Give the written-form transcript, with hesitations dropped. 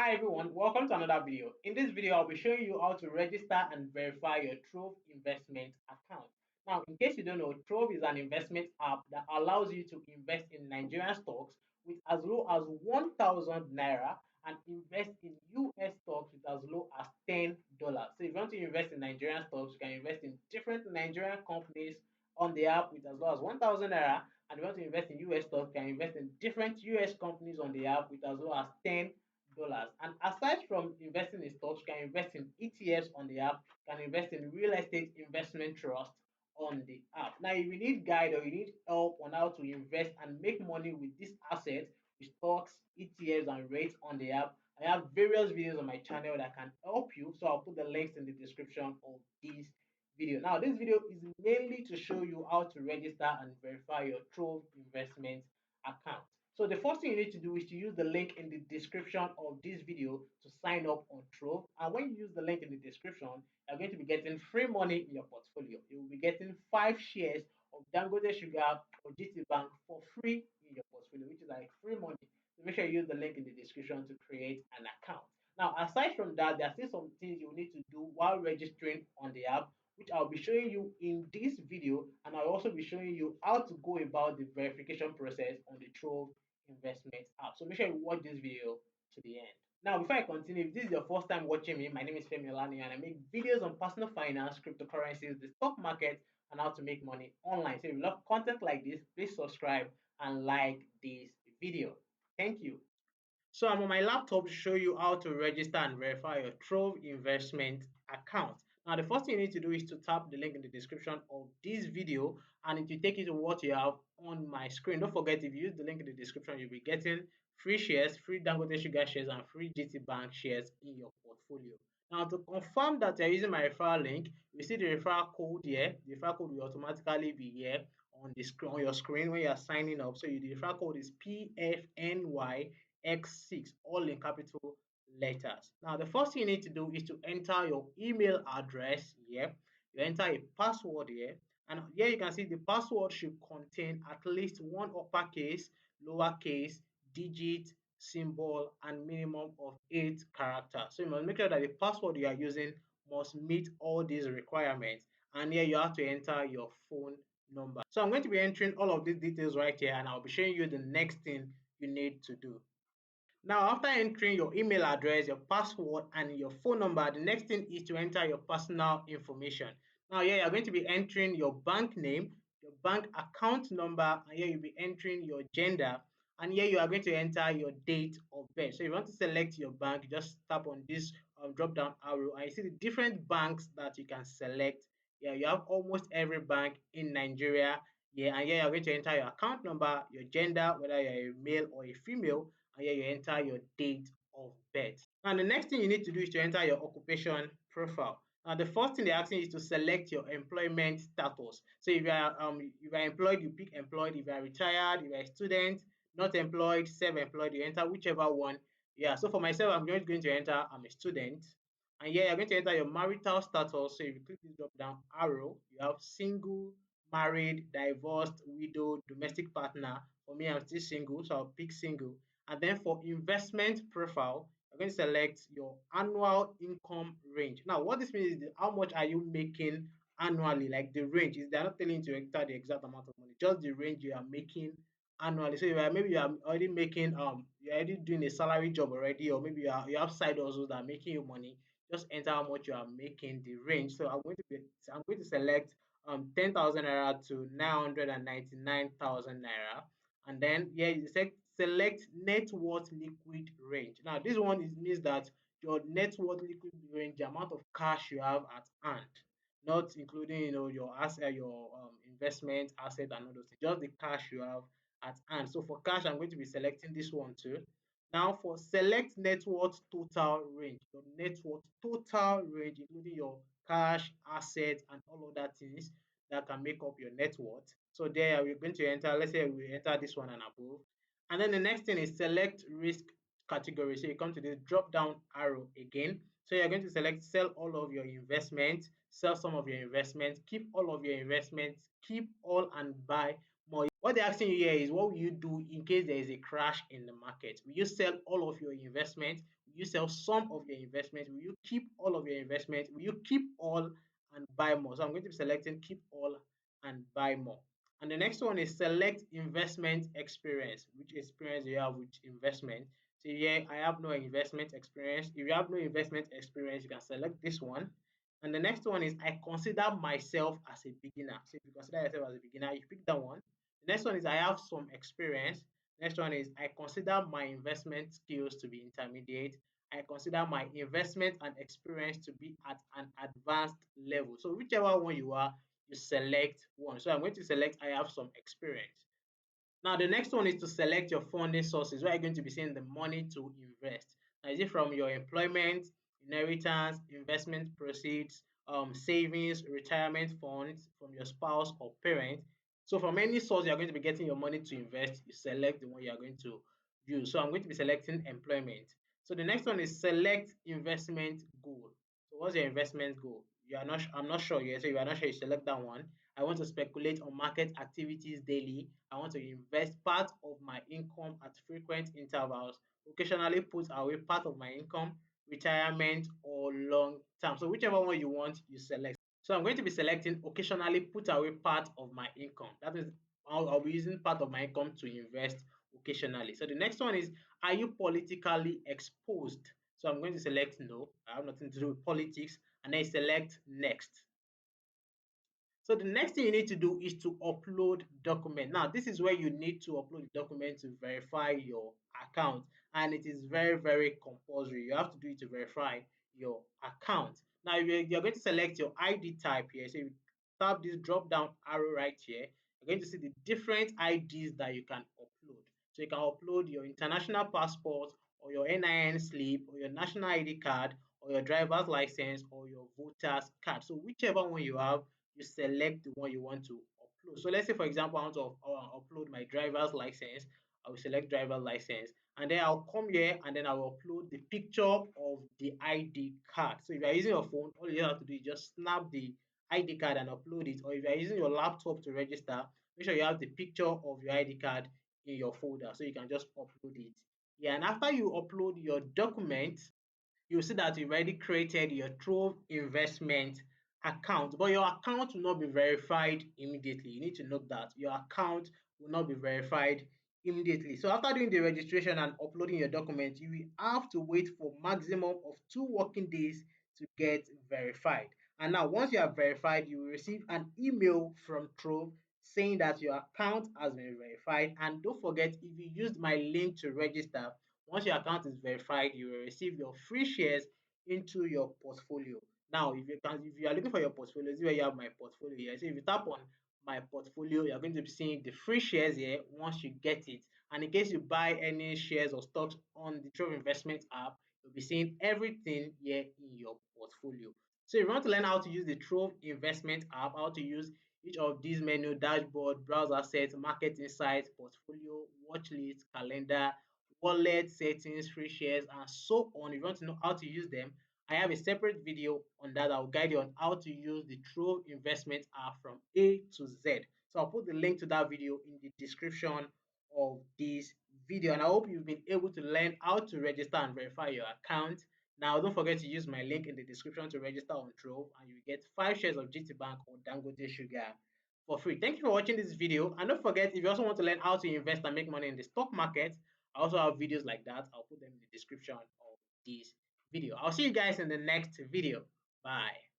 Hi everyone, welcome to another video. In this video, I'll be showing you how to register and verify your Trove investment account. Now, in case you don't know, Trove is an investment app that allows you to invest in Nigerian stocks with as low as 1,000 naira and invest in US stocks with as low as $10. So if you want to invest in Nigerian stocks, you can invest in different Nigerian companies on the app with as low as 1,000 naira, and if you want to invest in US stocks, you can invest in different US companies on the app with as low as $10. And aside from investing in stocks, you can invest in ETFs on the app, you can invest in real estate investment trust on the app. Now, if you need guide or you need help on how to invest and make money with this asset, with stocks, ETFs, and rates on the app, I have various videos on my channel that can help you. So I'll put the links in the description of this video. Now, this video is mainly to show you how to register and verify your Trove investment account. So the first thing you need to do is to use the link in the description of this video to sign up on Trove. And when you use the link in the description, you're going to be getting free money in your portfolio. You will be getting 5 shares of Dangote Sugar or GT Bank for free in your portfolio, which is like free money. So make sure you use the link in the description to create an account. Now, aside from that, there are still some things you need to do while registering on the app, which I'll be showing you in this video, and I'll also be showing you how to go about the verification process on the Trove investment app. So make sure you watch this video to the end. Now, before I continue, if this is your first time watching me, my name is Femi Olaniyan, and I make videos on personal finance, cryptocurrencies, the stock market, and how to make money online. So if you love content like this, please subscribe and like this video. Thank you. So I'm on my laptop to show you how to register and verify your Trove investment account. Now, the first thing you need to do is to tap the link in the description of this video, and it will take you to what you have on my screen. Don't forget, if you use the link in the description, you'll be getting free shares, free Dangote Sugar shares, and free GT Bank shares in your portfolio. Now, to confirm that you're using my referral link, you see the referral code here. The referral code will automatically be here on the screen, on your screen when you are signing up. So the referral code is PFNYX6, all in capital letters. Now, the first thing you need to do is to enter your email address here. You enter a password here, and here you can see the password should contain at least one uppercase, lowercase, digit, symbol, and minimum of 8 characters. So you must make sure that the password you are using must meet all these requirements. And here you have to enter your phone number. So I'm going to be entering all of these details right here, and I'll be showing you the next thing you need to do. Now, after entering your email address, your password, and your phone number, the next thing is to enter your personal information. Now, here you're going to be entering your bank name, your bank account number, and here you'll be entering your gender, and here you are going to enter your date of birth. So if you want to select your bank, you just tap on this drop down arrow, and you see the different banks that you can select. Yeah, you have almost every bank in Nigeria. Yeah, and here you're going to enter your account number, your gender, whether you're a male or a female, and here you enter your date of birth. Now, the next thing you need to do is to enter your occupation profile. Now, the first thing they're asking is to select your employment status. So if you are employed, you pick employed. If you are retired, if you are a student, not employed, self-employed, you enter whichever one. Yeah, so for myself, I'm just going to enter I'm a student. And here you're going to enter your marital status. So if you click this drop down arrow, you have single, married, divorced, widow, domestic partner. For me, I'm still single, so I'll pick single. And then for investment profile, you're going to select your annual income range. Now, what this means is how much are you making annually, like the range. Is they're not telling you to enter the exact amount of money, just the range you are making annually. So maybe you are already making you're already doing a salary job already, or maybe you have side hustles that are making you money. Just enter how much you are making, the range. So I'm going to select 10,000 naira to 999,000 naira, and then yeah, you select net worth liquid range. Now this one means that your net worth liquid range, the amount of cash you have at hand, not including your asset, your investment asset and all those things, just the cash you have at hand. So for cash, I'm going to be selecting this one too. Now for select net worth total range, your net worth total range, including your cash, assets, and all other things that can make up your net worth. So there we're going to enter, let's say we enter this one and above. And then the next thing is select risk category. So you come to the drop down arrow again. So you're going to select sell all of your investments, sell some of your investments, keep all of your investments, keep all and buy more. What they're asking you here is what will you do in case there is a crash in the market? Will you sell all of your investments? Will you sell some of your investments? Will you keep all of your investments? Will you keep all and buy more? So I'm going to be selecting keep all and buy more. And the next one is select investment experience. Which experience do you have with investment? So yeah, I have no investment experience. If you have no investment experience, you can select this one. And the next one is I consider myself as a beginner. So if you consider yourself as a beginner, you pick that one. The next one is I have some experience. Next one is I consider my investment skills to be intermediate. I consider my investment and experience to be at an advanced level. So whichever one you are, you select one. So I'm going to select I have some experience. Now, the next one is to select your funding sources. Where are you going to be seeing the money to invest? Now, is it from your employment, inheritance, investment proceeds, savings, retirement funds, from your spouse or parent? So, from any source you are going to be getting your money to invest, you select the one you are going to use. So, I'm going to be selecting employment. So, the next one is select investment goal. So, what's your investment goal? You are not. I'm not sure yet. So, you are not sure. You select that one. I want to speculate on market activities daily. I want to invest part of my income at frequent intervals, occasionally put away part of my income, retirement or long term. So whichever one you want, you select. So I'm going to be selecting occasionally put away part of my income. That means I'll be using part of my income to invest occasionally. So the next one is, are you politically exposed? So I'm going to select no. I have nothing to do with politics, and then select next. So the next thing you need to do is to upload document. Now, this is where you need to upload the document to verify your account, and it is very, very compulsory. You have to do it to verify your account. Now, you're going to select your ID type here. So you tap this drop down arrow right here. You're going to see the different IDs that you can upload. So you can upload your international passport or your NIN slip or your national ID card or your driver's license or your voter's card. So whichever one you have, you select the one you want to upload. So let's say, for example, I want to upload my driver's license. I will select driver's license, and then I'll come here and then I will upload the picture of the ID card. So if you're using your phone, all you have to do is just snap the ID card and upload it. Or if you're using your laptop to register, make sure you have the picture of your ID card in your folder so you can just upload it. Yeah, and after you upload your document, you'll see that you've already created your Trove investment account, but your account will not be verified immediately. You need to note that your account will not be verified immediately. So after doing the registration and uploading your document, you will have to wait for maximum of 2 working days to get verified. And now once you are verified, you will receive an email from Trove saying that your account has been verified. And don't forget, if you used my link to register, once your account is verified, you will receive your free shares into your portfolio. Now, if you are looking for your portfolio, this is where you have my portfolio here. So if you tap on my portfolio, you're going to be seeing the free shares here once you get it. And in case you buy any shares or stocks on the Trove Investment app, you'll be seeing everything here in your portfolio. So if you want to learn how to use the Trove Investment app, how to use each of these menu, dashboard, browse assets, market insights, portfolio, watch list, calendar, wallet settings, free shares, and so on. If you want to know how to use them, I have a separate video on that. I'll guide you on how to use the Trove Investment app from A to Z. So I'll put the link to that video in the description of this video. And I hope you've been able to learn how to register and verify your account. Now, don't forget to use my link in the description to register on Trove, and you will get 5 shares of GT Bank or Dangote Sugar for free. Thank you for watching this video. And don't forget, if you also want to learn how to invest and make money in the stock market, I also have videos like that. I'll put them in the description of this video. I'll see you guys in the next video. Bye.